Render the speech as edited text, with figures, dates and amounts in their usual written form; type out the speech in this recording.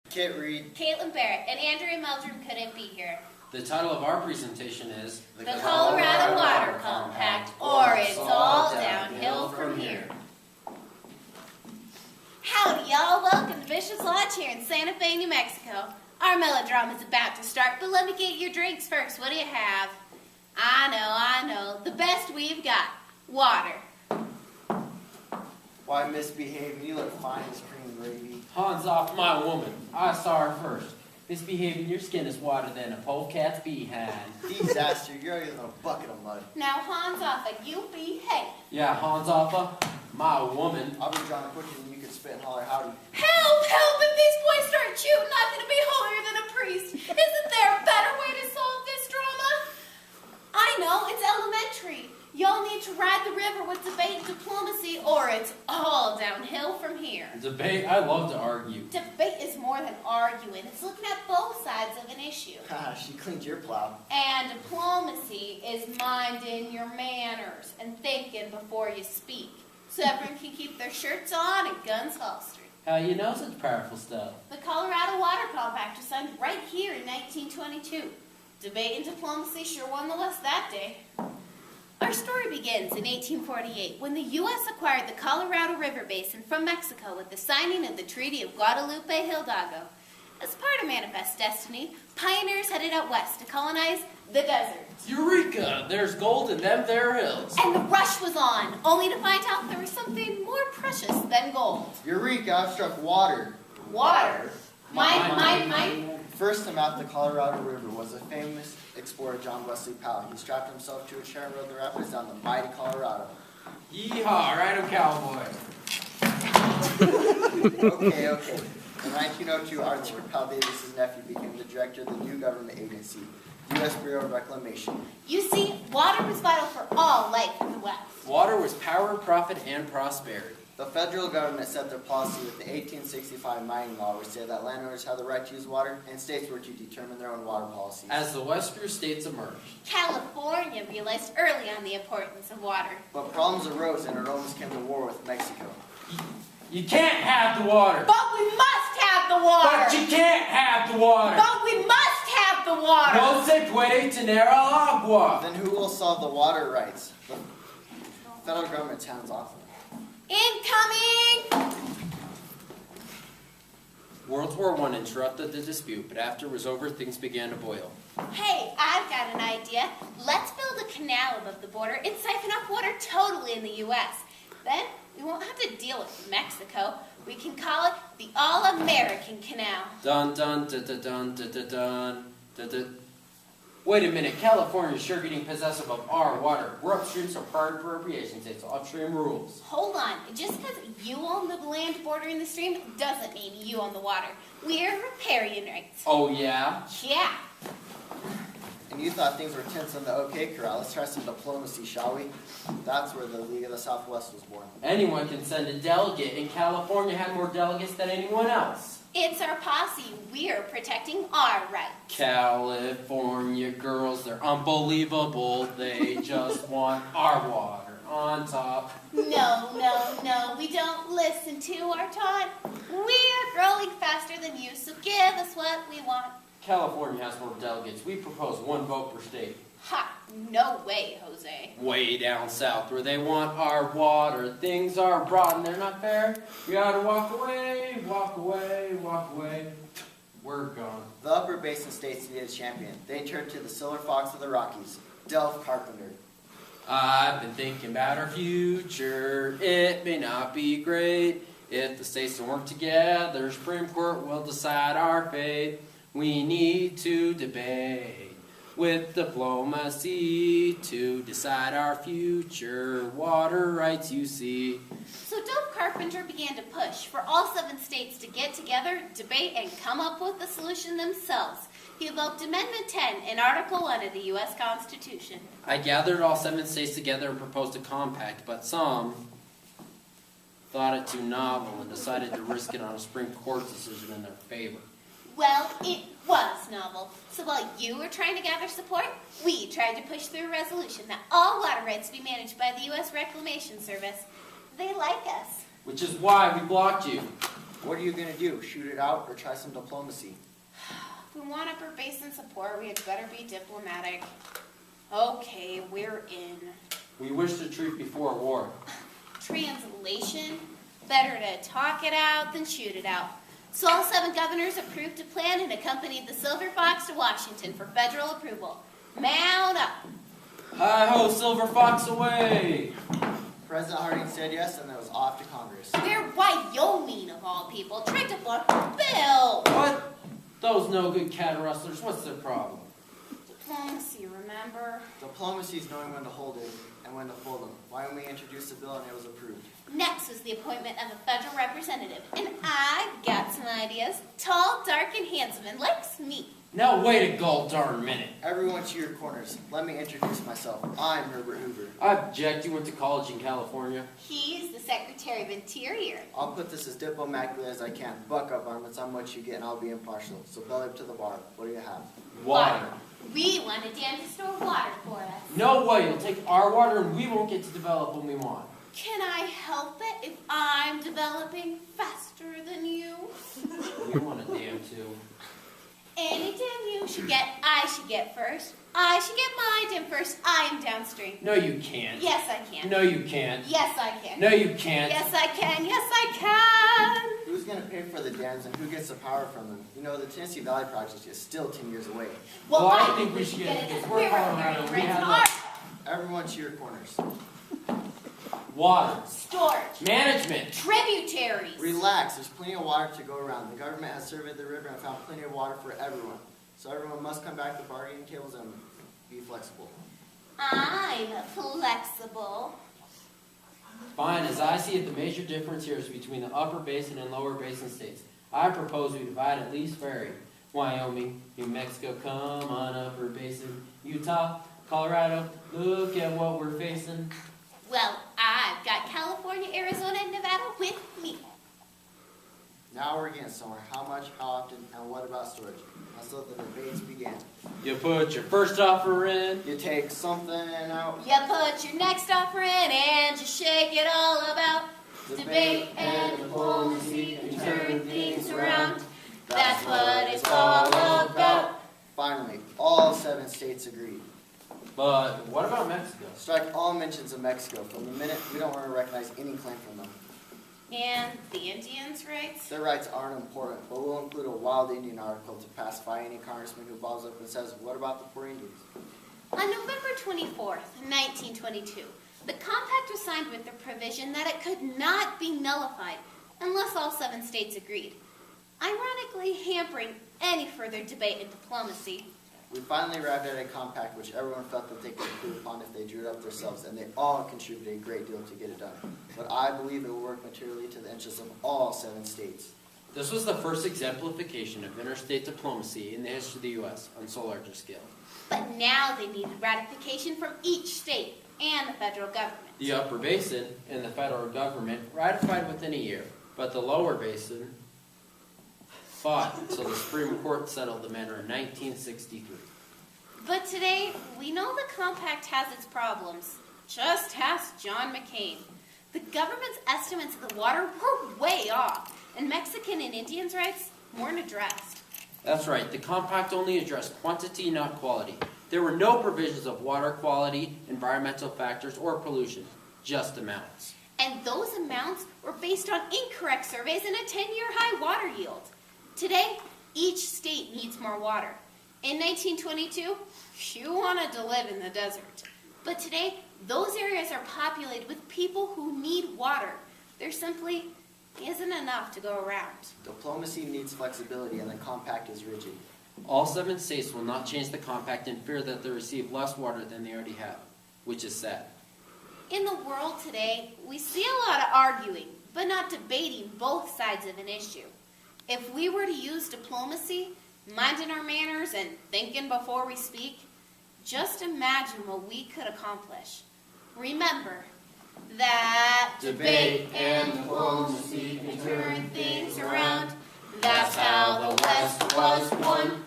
Kit Reed, Katelyn Barrett, and Andrea Meldrum couldn't be here. The title of our presentation is The Colorado Water Compact, or it's all downhill from here. Howdy, y'all. Welcome to Bishop's Lodge here in Santa Fe, New Mexico. Our melodrama is about to start, but let me get your drinks first. What do you have? I know. The best we've got. Water. why misbehaving? You look fine as cream gravy. Hands off my woman. I saw her first. Misbehaving, your skin is whiter than a polecat's behind. Disaster, you're uglier than a bucket of mud. Now, Hans Offa, you behave. Yeah, Hans Offa, my woman. I'll be John quicker than you can spit and holler howdy. Help! If these boys start shooting, I'm going to be holier than a priest. Isn't there a better way to solve this drama? I know, it's elementary. Y'all need to ride the river with debate and diplomacy, or it's all downhill from here. Debate? I love to argue. Debate is more than arguing. It's looking at both sides of an issue. Haha, she cleaned your plow. And diplomacy is minding your manners and thinking before you speak, so everyone can keep their shirts on and guns holstered. How you know such powerful stuff? The Colorado Water Compact was signed right here in 1922. Debate and diplomacy sure won the West that day. Our story begins in 1848 when the U.S. acquired the Colorado River Basin from Mexico with the signing of the Treaty of Guadalupe Hidalgo. As part of Manifest Destiny, pioneers headed out west to colonize the desert. Eureka! There's gold in them there hills. And the rush was on, only to find out there was something more precious than gold. Eureka, I've struck water. Water? Mine. First to map the Colorado River was the famous explorer John Wesley Powell. He strapped himself to a chair and rode the rapids down the mighty Colorado. Yeehaw, ride 'em, cowboy. Okay. In 1902, Arthur Powell Davis's nephew became the director of the new government agency, U.S. Bureau of Reclamation. You see, water was vital for all life in the West. Water was power, profit, and prosperity. The federal government set their policy with the 1865 mining law, which said that landowners had the right to use water, and states were to determine their own water policies. As the western states emerged, California realized early on the importance of water. But problems arose, and it almost came to war with Mexico. you can't have the water. But we must have the water. But you can't have the water. But we must have the water. No se puede tener el agua. Then who will solve the water rights? The federal government's hands off. Incoming! World War I interrupted the dispute, but after it was over, things began to boil. Hey, I've got an idea. Let's build a canal above the border and siphon off water totally in the U.S. Then we won't have to deal with Mexico. We can call it the All-American Canal. Dun dun dun dun dun dun dun dun dun dun. Wait a minute, California's sure getting possessive of our water. We're upstream, so prior appropriation states, so upstream rules. Hold on. Just because you own the land bordering the stream doesn't mean you own the water. We're riparian rights. Oh, yeah? Yeah. And you thought things were tense on the OK Corral. Let's try some diplomacy, shall we? That's where the League of the Southwest was born. Anyone can send a delegate, and California had more delegates than anyone else. It's our posse. We're protecting our rights. California girls, they're unbelievable. They just want our water on top. No. We don't listen to our taunt. We're growing faster than you, so give us what we want. California has more delegates. We propose one vote per state. Ha! No way, Jose. Way down south where they want our water. Things are broad and they're not fair. You gotta walk away. We're gone. The upper basin states needed a champion. They turned to the Silver Fox of the Rockies, Delph Carpenter. I've been thinking about our future. It may not be great. If the states don't work together, Supreme Court will decide our fate. We need to debate with diplomacy to decide our future. Water rights, you see. So Delph Carpenter began to push for all 7 states to get together, debate, and come up with a solution themselves. He evoked Amendment 10 in Article 1 of the U.S. Constitution. I gathered all 7 states together and proposed a compact, but some thought it too novel and decided to risk it on a Supreme Court decision in their favor. Well, it was novel. So while you were trying to gather support, we tried to push through a resolution that all water rights be managed by the U.S. Reclamation Service. They like us. Which is why we blocked you. What are you going to do? Shoot it out or try some diplomacy? If we want upper basin support, we had better be diplomatic. Okay, we're in. We wish to treat before war. Translation? Better to talk it out than shoot it out. So all 7 governors approved a plan and accompanied the Silver Fox to Washington for federal approval. Mount up. Hi-ho, Silver Fox away! President Harding said yes, and it was off to Congress. Where Wyoming, of all people, tried to block the bill. What? Those no good cat rustlers, what's their problem? Diplomacy, remember? Diplomacy is knowing when to hold it and when to fold them. Wyoming introduced a bill and it was approved. Next was the appointment of a federal representative, and I've got some ideas. Tall, dark, and handsome, and likes me. Now wait a gol darn minute. Everyone to your corners. Let me introduce myself. I'm Herbert Hoover. I object, you went to college in California. He's the Secretary of Interior. I'll put this as diplomatically as I can. Buck up, varmints, I'm what you get and I'll be impartial. So belly up to the bar. What do you have? Water. We want a dam to store water for us. No way, you'll take our water and we won't get to develop when we want. Can I help it if I'm developing faster than you? We want a dam too. Any dam you should get, I should get first. I should get my dam first. I am downstream. No you can't. Yes, I can. No you can't. Yes, I can. No you can't. Yes, I can. Yes, I can. Who's going to pay for the dams and who gets the power from them? You know, the Tennessee Valley Project is still 10 years away. Well, I think we should get it because we're Colorado. We have Everyone to your corners. water. Storage. Management. Tributaries. Relax, there's plenty of water to go around. The government has surveyed the river and found plenty of water for everyone. So everyone must come back to bargaining tables and be flexible. I'm flexible. Fine, as I see it, the major difference here is between the upper basin and lower basin states. I propose we divide at least fairly. Wyoming, New Mexico, come on upper basin. Utah, Colorado, look at what we're facing. Well, I've got California, Arizona, and Nevada with me. Now we're getting somewhere. How much, how often, and what about storage? And so the debates began. You put your first offer in. You take something out. You put your next offer in and just shake it all about. Debate and diplomacy and turn things around. That's what it's all about. Finally, all 7 states agreed. But what about Mexico? Strike all mentions of Mexico. From the minute, we don't want to recognize any claim from them. And the Indians' rights? Their rights aren't important, but we'll include a wild Indian article to pacify any congressman who balls up and says, what about the poor Indians? On November 24th, 1922, the compact was signed with the provision that it could not be nullified unless all 7 states agreed, ironically hampering any further debate and diplomacy. We finally arrived at a compact which everyone felt that they could improve upon if they drew it up themselves, and they all contributed a great deal to get it done. But I believe it will work materially to the interests of all 7 states. This was the first exemplification of interstate diplomacy in the history of the U.S. on so large a scale. But now they needed ratification from each state and the federal government. The upper basin and the federal government ratified within a year, but the lower basin fought until the Supreme Court settled the matter in 1963. But today, we know the compact has its problems. Just ask John McCain. The government's estimates of the water were way off, and Mexican and Indians' rights weren't addressed. That's right, the compact only addressed quantity, not quality. There were no provisions of water quality, environmental factors, or pollution, just amounts. And those amounts were based on incorrect surveys and a 10-year high water yield. Today, each state needs more water. In 1922, you wanted to live in the desert. But today, those areas are populated with people who need water. There simply isn't enough to go around. Diplomacy needs flexibility, and the compact is rigid. All 7 states will not change the compact in fear that they receive less water than they already have, which is sad. In the world today, we see a lot of arguing, but not debating both sides of an issue. If we were to use diplomacy, minding our manners and thinking before we speak, just imagine what we could accomplish. Remember that Debate and diplomacy can turn things around. That's how the West was won.